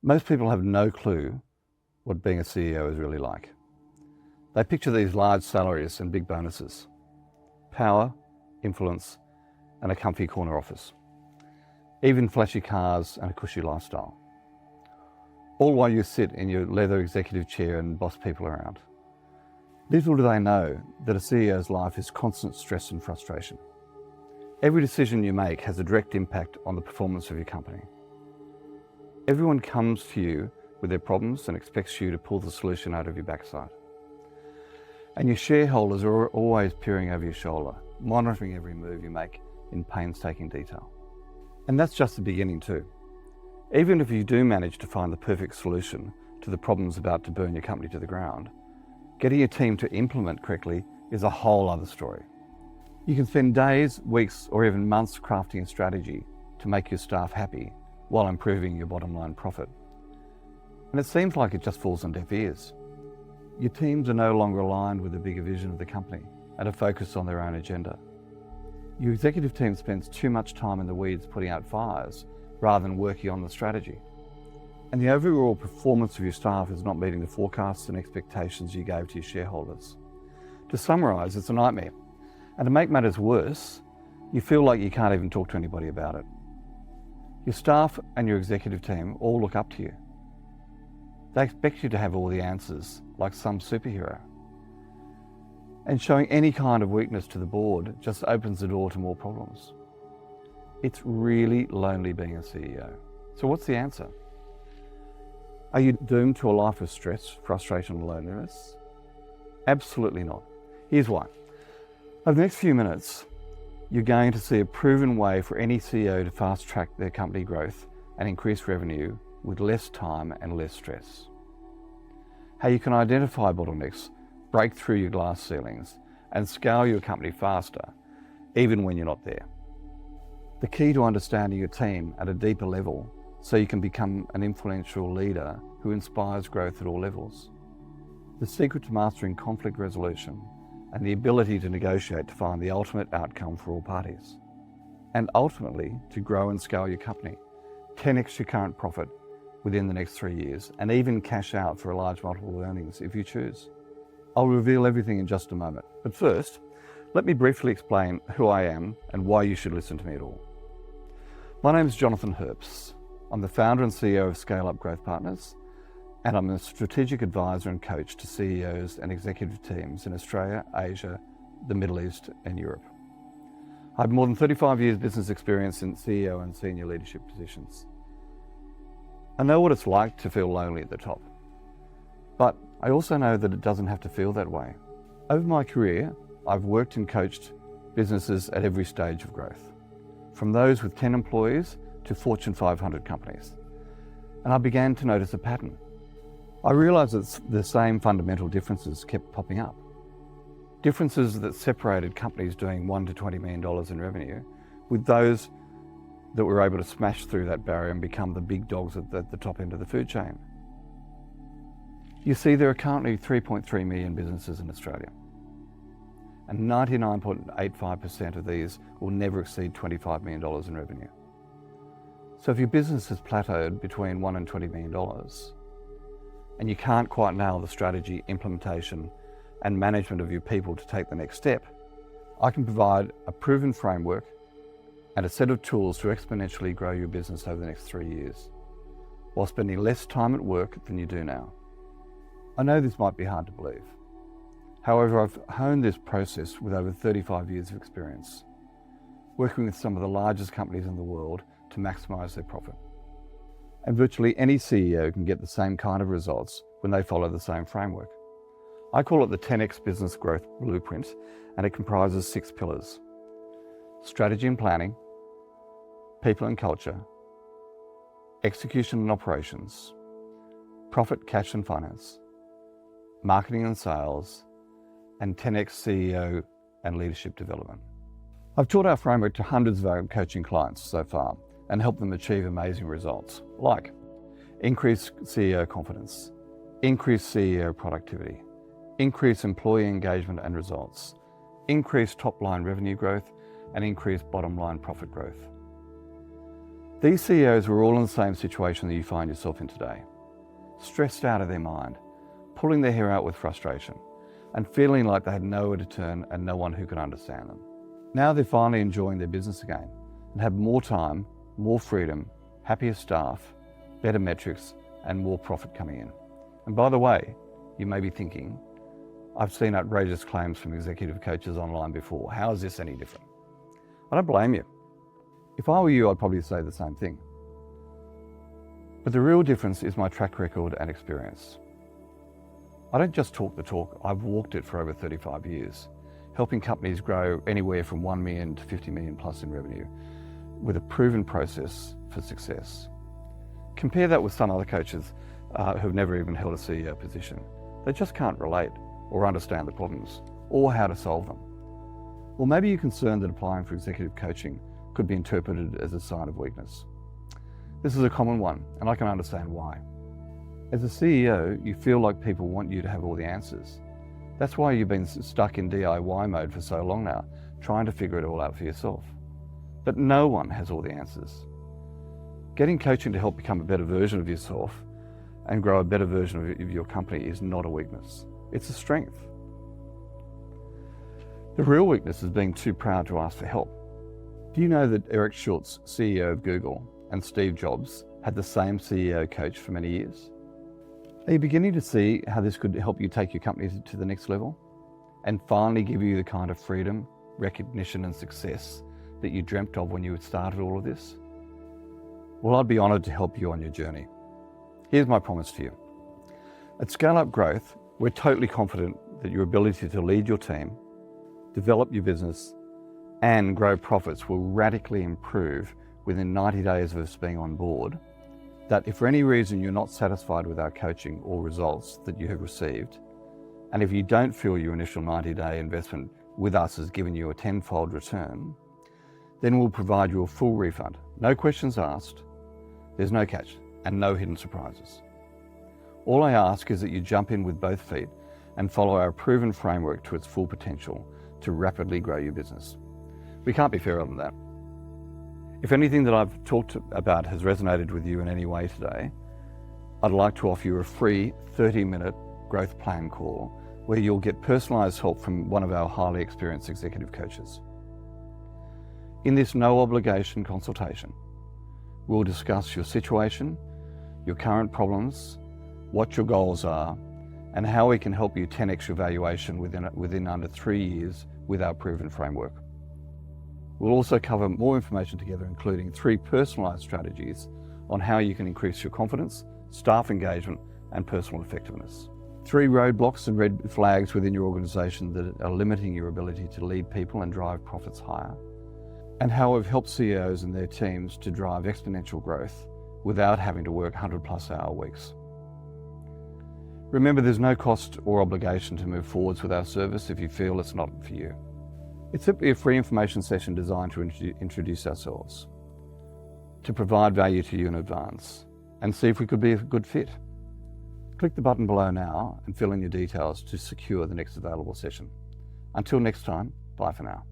Most people have no clue what being a CEO is really like. They picture these large salaries and big bonuses, power, influence, and a comfy corner office, even flashy cars and a cushy lifestyle. All while you sit in your leather executive chair and boss people around. Little do they know that a CEO's life is constant stress and frustration. Every decision you make has a direct impact on the performance of your company. Everyone comes to you with their problems and expects you to pull the solution out of your backside. And your shareholders are always peering over your shoulder, monitoring every move you make in painstaking detail. And that's just the beginning too. Even if you do manage to find the perfect solution to the problems about to burn your company to the ground, getting your team to implement correctly is a whole other story. You can spend days, weeks, or even months crafting a strategy to make your staff happy while improving your bottom line profit. And it seems like it just falls on deaf ears. Your teams are no longer aligned with the bigger vision of the company and are focused on their own agenda. Your executive team spends too much time in the weeds putting out fires rather than working on the strategy. And the overall performance of your staff is not meeting the forecasts and expectations you gave to your shareholders. To summarise, it's a nightmare. And to make matters worse, you feel like you can't even talk to anybody about it. Your staff and your executive team all look up to you. They expect you to have all the answers, like some superhero. And showing any kind of weakness to the board just opens the door to more problems. It's really lonely being a CEO. So what's the answer? Are you doomed to a life of stress, frustration, and loneliness? Absolutely not. Here's why. Over the next few minutes, you're going to see a proven way for any CEO to fast-track their company growth and increase revenue with less time and less stress. How you can identify bottlenecks, break through your glass ceilings, and scale your company faster, even when you're not there. The key to understanding your team at a deeper level so you can become an influential leader who inspires growth at all levels. The secret to mastering conflict resolution and the ability to negotiate to find the ultimate outcome for all parties. And ultimately, to grow and scale your company, 10x your current profit within the next 3 years, and even cash out for a large multiple of earnings if you choose. I'll reveal everything in just a moment. But first, let me briefly explain who I am and why you should listen to me at all. My name is Jonathan Herps. I'm the founder and CEO of Scale Up Growth Partners, and I'm a strategic advisor and coach to CEOs and executive teams in Australia, Asia, the Middle East, and Europe. I have more than 35 years business experience in CEO and senior leadership positions. I know what it's like to feel lonely at the top, but I also know that it doesn't have to feel that way. Over my career, I've worked and coached businesses at every stage of growth, from those with 10 employees to Fortune 500 companies. And I began to notice a pattern. I realised that the same fundamental differences kept popping up. Differences that separated companies doing $1 to $20 million in revenue with those that were able to smash through that barrier and become the big dogs at the top end of the food chain. You see, there are currently 3.3 million businesses in Australia, and 99.85% of these will never exceed $25 million in revenue. So if your business has plateaued between $1 and $20 million, and you can't quite nail the strategy, implementation, and management of your people to take the next step, I can provide a proven framework and a set of tools to exponentially grow your business over the next 3 years, while spending less time at work than you do now. I know this might be hard to believe. However, I've honed this process with over 35 years of experience, working with some of the largest companies in the world to maximize their profit. And virtually any CEO can get the same kind of results when they follow the same framework. I call it the 10x Business Growth Blueprint, and it comprises 6 pillars: strategy and planning, people and culture, execution and operations, profit, cash and finance, marketing and sales, and 10x CEO and leadership development. I've taught our framework to hundreds of our coaching clients so far and helped them achieve amazing results, like increased CEO confidence, increased CEO productivity, increased employee engagement and results, increased top-line revenue growth, and increased bottom-line profit growth. These CEOs were all in the same situation that you find yourself in today. Stressed out of their mind, pulling their hair out with frustration, and feeling like they had nowhere to turn and no one who could understand them. Now they're finally enjoying their business again and have more time, more freedom, happier staff, better metrics, and more profit coming in. And by the way, you may be thinking, I've seen outrageous claims from executive coaches online before. How is this any different? I don't blame you. If I were you, I'd probably say the same thing. But the real difference is my track record and experience. I don't just talk the talk, I've walked it for over 35 years, helping companies grow anywhere from 1 million to 50 million plus in revenue with a proven process for success. Compare that with some other coaches who've never even held a CEO position. They just can't relate or understand the problems or how to solve them. Or maybe you're concerned that applying for executive coaching could be interpreted as a sign of weakness. This is a common one, and I can understand why. As a CEO, you feel like people want you to have all the answers. That's why you've been stuck in DIY mode for so long now, trying to figure it all out for yourself. But no one has all the answers. Getting coaching to help become a better version of yourself and grow a better version of your company is not a weakness. It's a strength. The real weakness is being too proud to ask for help. Do you know that Eric Schultz, CEO of Google, and Steve Jobs had the same CEO coach for many years? Are you beginning to see how this could help you take your company to the next level and finally give you the kind of freedom, recognition, and success that you dreamt of when you had started all of this? Well, I'd be honored to help you on your journey. Here's my promise to you. At Scale Up Growth, we're totally confident that your ability to lead your team, develop your business, and grow profits will radically improve within 90 days of us being on board. That if for any reason you're not satisfied with our coaching or results that you have received, and if you don't feel your initial 90-day investment with us has given you a 10-fold return, then we'll provide you a full refund. No questions asked, there's no catch, and no hidden surprises. All I ask is that you jump in with both feet and follow our proven framework to its full potential to rapidly grow your business. We can't be fairer than that. If anything that I've talked about has resonated with you in any way today, I'd like to offer you a free 30-minute growth plan call where you'll get personalised help from one of our highly experienced executive coaches. In this no obligation consultation, we'll discuss your situation, your current problems, what your goals are, and how we can help you 10x your valuation within under 3 years with our proven framework. We'll also cover more information together, including 3 personalised strategies on how you can increase your confidence, staff engagement, and personal effectiveness. 3 roadblocks and red flags within your organisation that are limiting your ability to lead people and drive profits higher. And how we've helped CEOs and their teams to drive exponential growth without having to work 100+ hour weeks. Remember, there's no cost or obligation to move forwards with our service if you feel it's not for you. It's simply a free information session designed to introduce ourselves, to provide value to you in advance, and see if we could be a good fit. Click the button below now and fill in your details to secure the next available session. Until next time, bye for now.